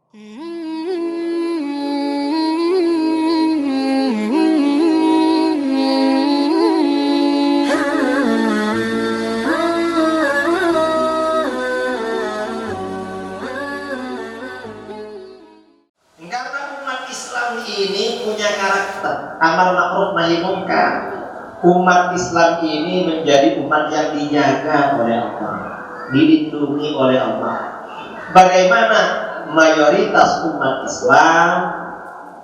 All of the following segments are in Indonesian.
Karena umat Islam ini punya karakter amar ma'ruf nahi munkar. Umat Islam ini menjadi umat yang dijaga oleh Allah, dilindungi oleh Allah. Bagaimana mayoritas umat Islam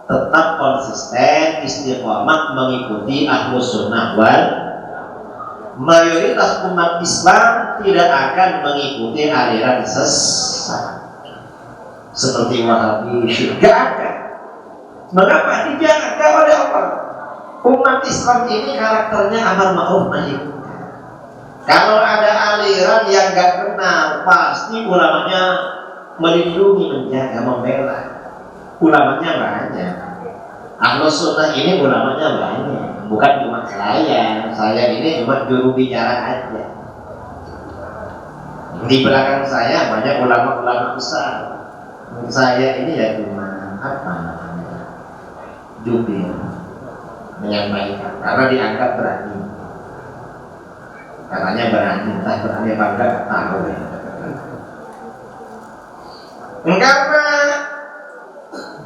tetap konsisten istiqomah mengikuti Ahlus Sunnah wal mayoritas umat Islam tidak akan mengikuti aliran sesat seperti Wahabi, Syiah. Mengapa dijaga oleh Allah? Umat Islam ini karakternya amar ma'ruf nahi munkar. Kalau ada aliran yang gak benar, pasti ulamanya melindungi, menjaga, membela. Ulamanya banyak. Ahlus Sunnah ini ulamanya banyak. Bukan cuma saya ini cuma juru bicara aja. Di belakang saya banyak ulama-ulama besar. Saya ini ya cuma apa namanya, jubir, menyampaikan karena dianggap berani. Katanya berani, entah berani apa enggak tahu ya.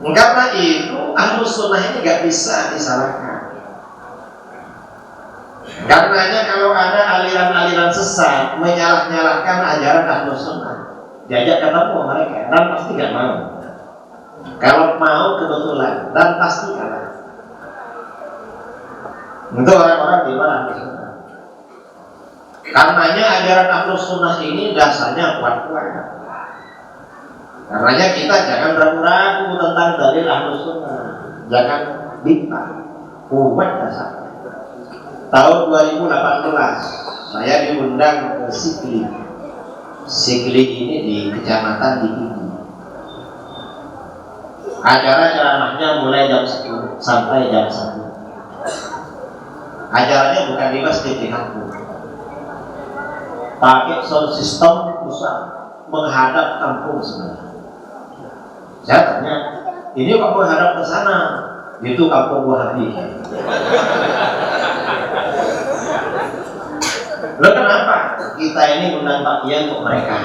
Karena itu Ahlus Sunnah ini gak bisa disalahkan. Karenanya kalau ada aliran-aliran sesat menyalah-nyalahkan ajaran Ahlus Sunnah, diajak ketemu mereka dan pasti gak mau. Kalau mau kebetulan dan pasti kalah. Itu orang-orang di mana Ahlus Sunnah. Karenanya ajaran Ahlus Sunnah ini dasarnya kuat-kuat. Karenanya kita jangan ragu-ragu tentang dalil Ahlus Sunnah. Jangan bid'ah, kuat dasarnya. Tahun 2018 saya diundang ke Sikli. Sikli ini di kecamatan Dikini. Acara ceramahnya mulai jam 10 sampai jam 1. Acaranya bukan di masjid, di kampung. Pakai sound system besar menghadap kampung sebenarnya. Saya tanya, ini kok menghadap ke sana? Itu kampung Wahabi. Loh kenapa? Kita ini undang pakaian untuk mereka.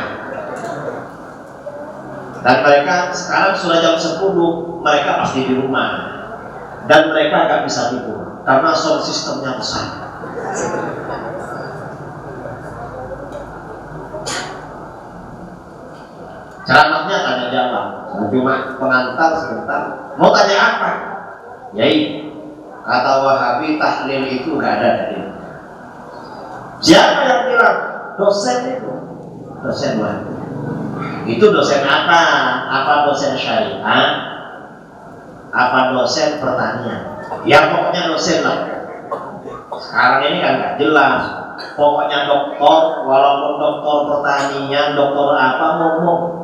Dan mereka sekarang sudah jam 10, mereka pasti di rumah. Dan mereka gak bisa tidur karena sound sistemnya besar. Ceramahnya tanya jawab, cuma pengantar sebentar. Mau tanya apa? Yai, kata Wahabi tahlil itu gak ada dalilnya. Siapa yang bilang? Dosen itu, dosen Wahabi. Itu dosen apa? Apa dosen syariah? Apa dosen pertanian? Ya pokoknya dosen lah. Sekarang ini kan gak jelas. Pokoknya doktor, walaupun doktor pertanian, doktor apa ngomong.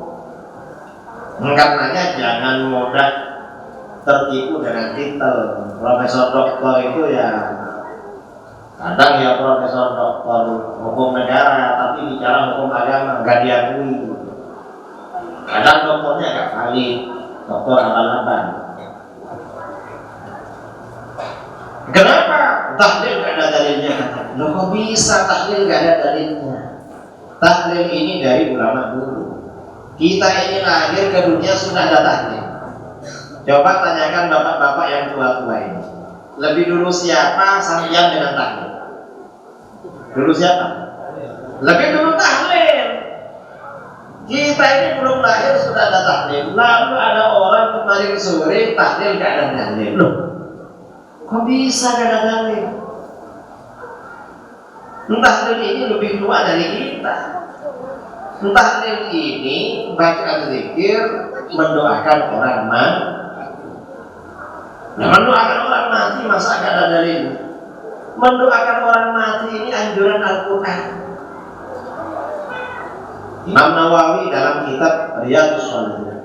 Karenanya jangan mudah tertipu dengan titel. Profesor doktor itu ya kadang ya profesor doktor hukum negara, tapi bicara hukum agama gak diakui. Kadang doktornya gak valid, doktor abal-abal. Kenapa? Tahlil gak ada dalilnya. Loh kok bisa tahlil gak ada dalilnya? Tahlil ini dari ulama dulu. Kita ini lahir ke dunia sudah ada tahlil. Coba tanyakan bapak-bapak yang tua-tua ini. Lebih dulu siapa sampean dengan tahlil? Dulu siapa? Lebih dulu tahlil. Kita ini belum lahir sudah ada tahlil. Lalu ada orang kemarin sore tahlil gak ada dalil. Loh, kok bisa gak ada dalil? Tahlil ini lebih tua dari kita. Tahlil ini bacaan zikir mendoakan orang mati. Nah, mendoakan orang mati masa gak ada dalil? Mendoakan orang mati ini anjuran Al-Quran. Imam Nawawi dalam kitab Riyadhus Shalihin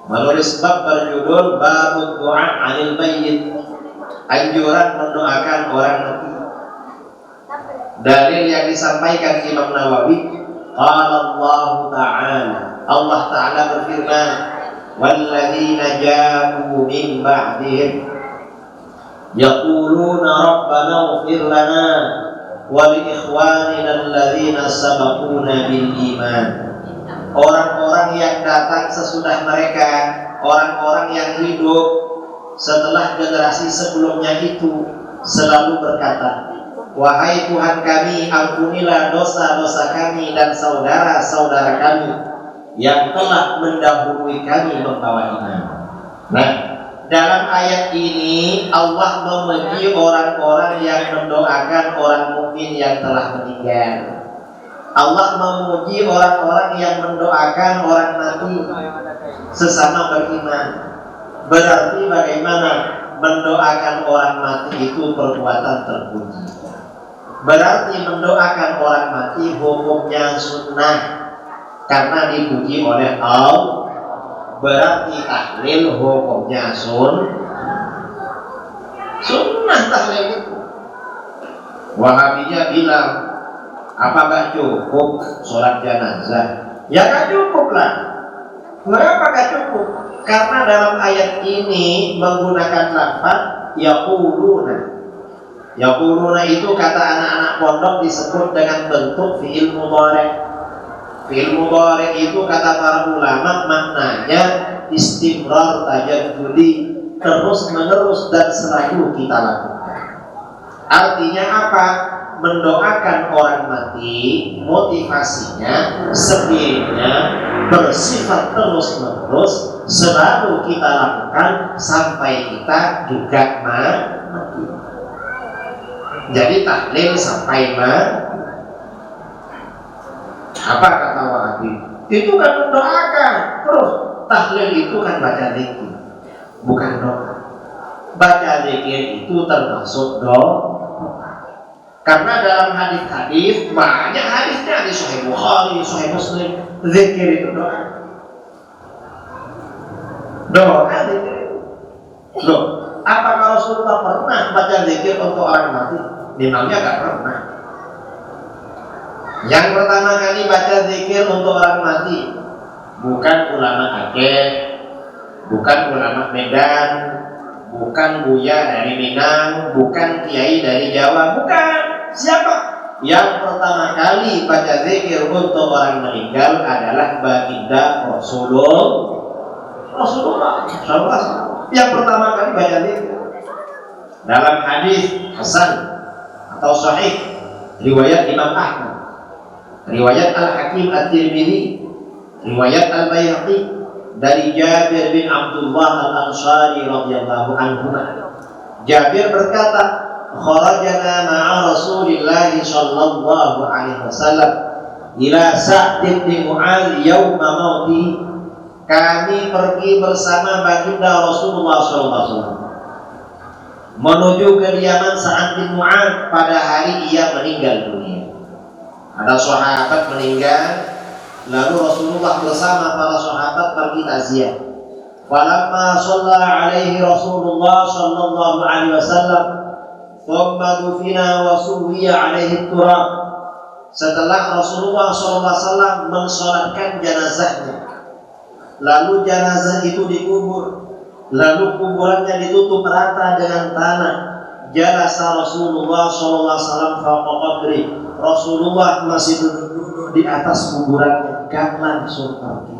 menulis bab berjudul Babud Du'a 'anil Mayyit, anjuran mendoakan orang mati. Dalil yang disampaikan Imam Nawawi, qala Allah Ta'ala, Allah Ta'ala berfirman, walladzina ja'u min ba'dihim yaquluna rabbana ighfir lana wa li ikhwanina alladzina sabaquna bil iman. Orang-orang yang datang sesudah mereka, orang-orang yang hidup setelah generasi sebelumnya itu selalu berkata, wahai Tuhan kami, ampunilah dosa-dosa kami dan saudara-saudara kami yang telah mendahului kami membawa iman. Nah, dalam ayat ini Allah memuji orang-orang yang mendoakan orang mukmin yang telah meninggal. Allah memuji orang-orang yang mendoakan orang mati sesama beriman. Berarti bagaimana mendoakan orang mati itu perbuatan terpuji. Berarti mendoakan orang mati hukumnya sunnah karena dipuji oleh Allah. Berarti tahlil hukumnya sunnah tahlil itu. Wahabiyah bilang, apa gak cukup sholat jenazah? Ya gak cukup lah. Kenapa gak cukup? Karena dalam ayat ini menggunakan lafaz yaquluna. Yaquluna itu kata anak-anak pondok disebut dengan bentuk fi'il mudhari'. Fi'il mudhari' itu kata para ulama maknanya istimrar tajaddudi, terus menerus dan selalu kita lakukan. Artinya apa? Mendoakan orang mati motivasinya sebenarnya bersifat terus menerus, selalu kita lakukan sampai kita juga mati. Jadi tahlil sampai mati. Apa kata Wahabi? Itu kan mendoakan. Terus tahlil itu kan baca zikir, bukan doa. Baca zikir itu termasuk doa. Karena dalam hadis-hadis, banyak hadisnya di Sahih Bukhari, Sahih Muslim, zikir itu doa. Doa zikir itu. Loh, apakah Rasulullah pernah baca zikir untuk orang mati? Memangnya gak pernah. Yang pertama kali baca zikir untuk orang mati bukan ulama Aceh, bukan ulama Medan, bukan Buya dari Minang, bukan Kiai dari Jawa, bukan. Siapa? Yang pertama kali baca zikir untuk orang meninggal adalah baginda Rasulullah SAW. Yang pertama kali baca zikir dalam hadis Hasan atau Sahih riwayat Imam Ahmad, riwayat Al-Hakim At-Tirmidzi, riwayat Al-Baihaqi dari Jabir bin Abdullah Al-Ansari radhiyallahu anhu. Jabir berkata, kharajana ma'a Rasulillah sallallahu alaihi wasallam ila Sa'd bin Mu'adz yauma mauti. Kami pergi bersama baginda Rasulullah sallallahu alaihi wasallam menuju kediaman Sa'd bin Mu'adz pada hari ia meninggal dunia. Ada sahabat meninggal, lalu Rasulullah bersama para sahabat pergi takziah. Falamma shalla alaihi Rasulullah sallallahu alaihi wasallam thumma dufina wa suwiya alaihi turab. Setelah Rasulullah sallallahu alaihi wasallam mensolatkan jenazahnya, lalu jenazah itu dikubur, lalu kuburannya ditutup rata dengan tanah. Jalasa Rasulullah sallallahu alaihi wasallam fawqa qabri. Rasulullah masih duduk di atas kuburannya, gak langsung pergi.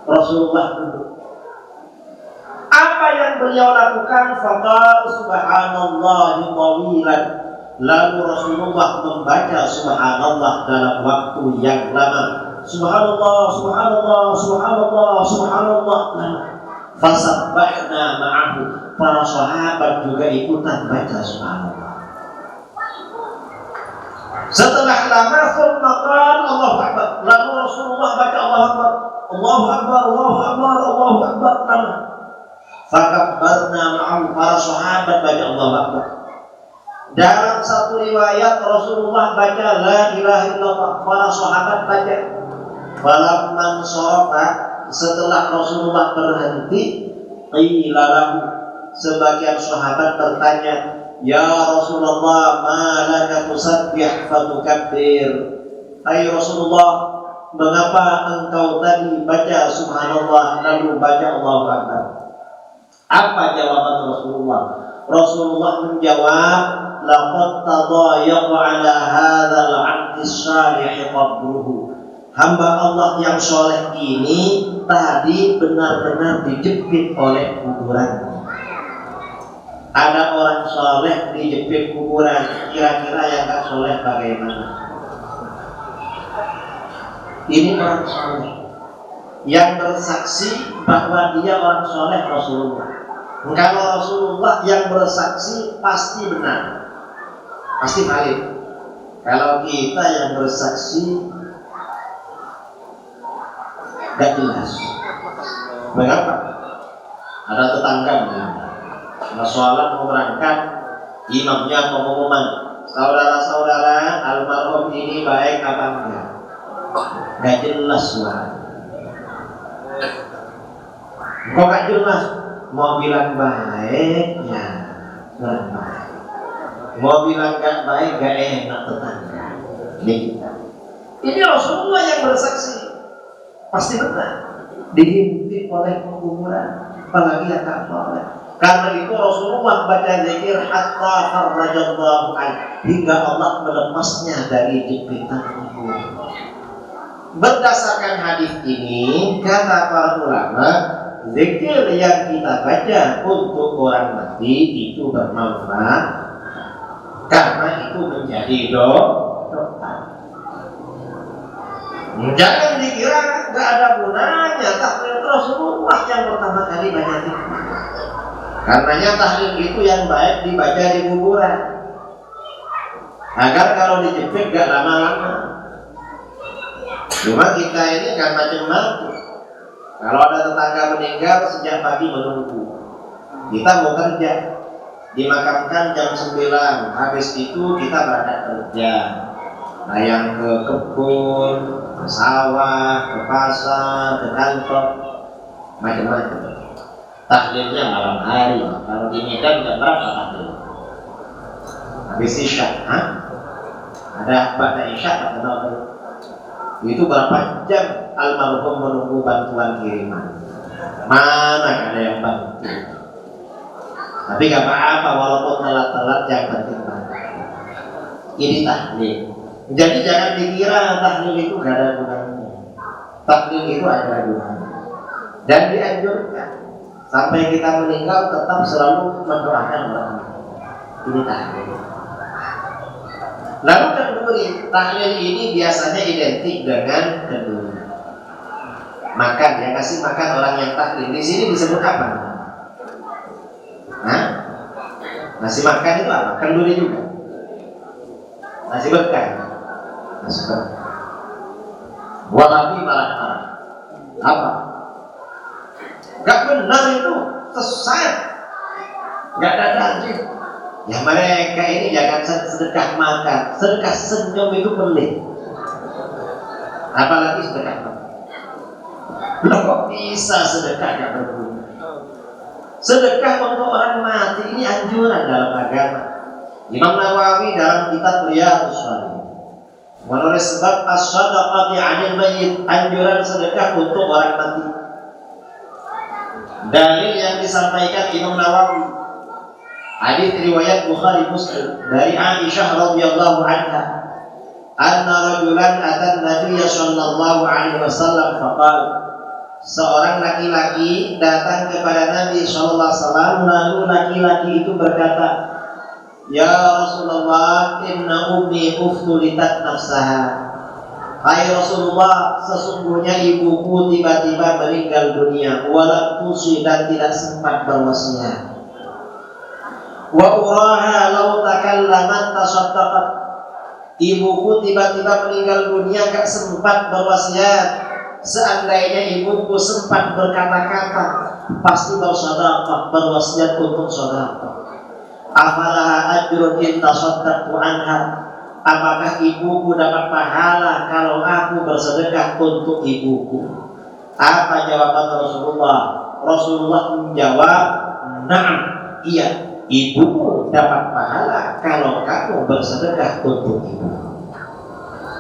Rasulullah duduk. Apa yang beliau lakukan? Faqala subhanallahi tawilan. Lalu Rasulullah membaca subhanallah dalam waktu yang lama. Subhanallah, subhanallah, subhanallah, subhanallah. Fasabbahna ma'ahu. Para sahabat juga ikutan baca subhanallah. Setelah lama thumma qala Allahu akbar. Lalu Rasulullah baca Allahu akbar. Allahu akbar, Allahu akbar, Allahu akbar. Fakabbarna ma'ahu. Para sahabat baca Allahu akbar. Dalam satu riwayat Rasulullah baca la ilaha illallah. Para sahabat baca. Falamman sharafa. Setelah Rasulullah berhenti, qila lahu. Sebagian sahabat bertanya, ya Rasulullah, ma laka tusabbih fatukabbir. Hai Rasulullah, mengapa engkau tadi baca subhanallah lalu baca Allahu Akbar? Apa jawaban Rasulullah? Rasulullah menjawab, laqad tadayaqa ala hadzal 'abdi shalih qabruhu. Hamba Allah yang soleh ini tadi benar-benar dijepit oleh kuburannya. Ada orang soleh dijepit kuburan, kira-kira yang tak soleh bagaimana? Ini orang soleh yang bersaksi bahwa dia orang soleh Rasulullah. Kalau Rasulullah yang bersaksi pasti benar, pasti valid. Kalau kita yang bersaksi gak jelas. Mengapa? Ada tetangga kalau sholat mau berangkat, imamnya pengumuman, saudara-saudara almarhum ini baik apa enggak? Gak jelas lah. Kok gak jelas? Mau bilang baik, ya kurang baik. Mau bilang gak baik, gak enak tetangga. Ini kita. Ini Rasulullah yang bersaksi. Pasti benar. Dihimpit oleh kuburan, apalagi yang tak soleh. Karena itu Rasulullah baca zikir hatta farrajallahu an, hingga Allah melepasnya dari jepitan kubur. Berdasarkan hadis ini, kata para ulama, zikir yang kita baca untuk orang mati itu bermanfaat karena itu menjadi doa. Jangan dikira gak ada gunanya. Tahlil Rasulullah yang pertama kali baca zikir. Karenanya tahlil itu yang baik dibaca di kuburan, agar kalau dijepit gak lama-lama. Cuma kita ini kan macam-macam. Kalau ada tetangga meninggal sejak pagi menunggu, kita mau kerja, dimakamkan jam 9, habis itu kita berangkat kerja, yang ke kebun, ke sawah, ke pasar, ke kantor, macam-macam. Tahlilnya malam hari. Kalau di Medan jam berapa tahlil? Habis isya, ada pada isya atau apa? Itu berapa jam almarhum menunggu bantuan kiriman? Mana ada yang bantu? Tapi gak apa-apa walaupun telat-telat, yang penting bantu. Ini tahlil. Jadi jangan dikira tahlil itu gak ada gunanya. Tahlil itu ada gunanya dan dianjurkan. Sampai kita meninggal tetap selalu mendoakan orang. Ini tahlil. Lalu kenduri, tahlil ini biasanya identik dengan kenduri. Makan, ya kasih makan orang yang tahlil. Di sini disebut apa? Nasi makan itu apa? Kenduri juga. Nasi berkah. Nasi berkah. Wahabi marah-marah. Apa? Gak benar itu, sesat. Gak ada dalil. Ya mereka ini jangan sedekah makan, sedekah senyum itu pelit. Apalagi sedekah makan. Loh kok bisa sedekah gak berguna? Sedekah untuk orang mati ini anjuran dalam agama. Imam Nawawi dalam kitab Riyadhus Shalihin menulis sebab as-shadaqati 'anil mayyit, anjuran sedekah untuk orang mati. Dalil yang disampaikan Imam Nawawi, hadis riwayat Bukhari Muslim dari Aisyah radhiyallahu anha, anna rajulan atan Nabiy sallallahu alaihi wasallam faqala, seorang laki-laki datang kepada Nabi sallallahu alaihi wasallam, lalu laki-laki itu berkata, ya Rasulullah, inna ummi uftulitat nafsaha. Hai Rasulullah, sesungguhnya ibuku tiba-tiba meninggal dunia, walam tusi, dan tidak sempat berwasiat. Wa uraha law takallamat tasaddaqat. Ibuku tiba-tiba meninggal dunia, gak sempat berwasiat. Seandainya ibuku sempat berkata-kata, pasti bersedekah, berwasiat untuk sedekah. Afalaha ajrun in tasaddaqtu anha. Apakah ibuku dapat pahala kalau aku bersedekah untuk ibuku? Apa jawaban Rasulullah? Rasulullah menjawab, na'am, iya, ibumu dapat pahala kalau kamu bersedekah untuk ibu.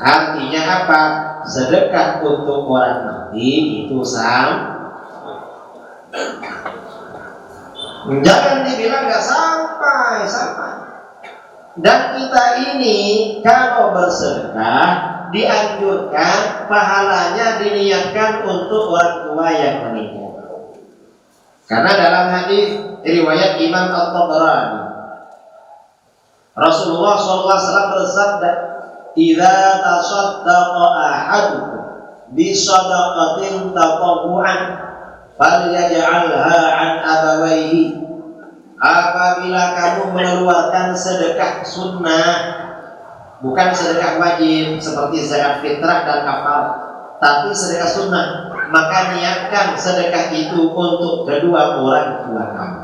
Artinya apa? sedekah untuk orang mati itu jangan dibilang nggak sampai. Dan kita ini kalau bersedekah dianjurkan pahalanya diniatkan untuk orang tua yang meninggal. Karena dalam hadis riwayat Imam At-Tabarani, Rasulullah SAW bersabda, "Idza tasaddaqa ahadukum bi shadaqatin tatawwu'an falyaj'alha 'an abawayhi." Apabila kamu mengeluarkan sedekah sunnah, bukan sedekah wajib seperti zakat fitrah dan kafar, tapi sedekah sunnah, maka niatkan sedekah itu untuk kedua orang tua kamu.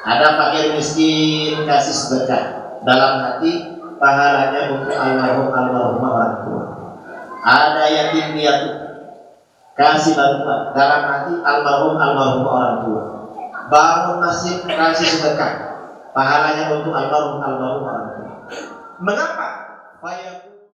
Ada fakir miskin kasih sedekah, dalam hati pahalanya untuk almarhumah orang tua. Ada yatim piatu kasih bantuan, dalam hati almarhumah orang tua. Bangun masjid kasih sedekah, pahalanya untuk almarhum orang tua. Mengapa?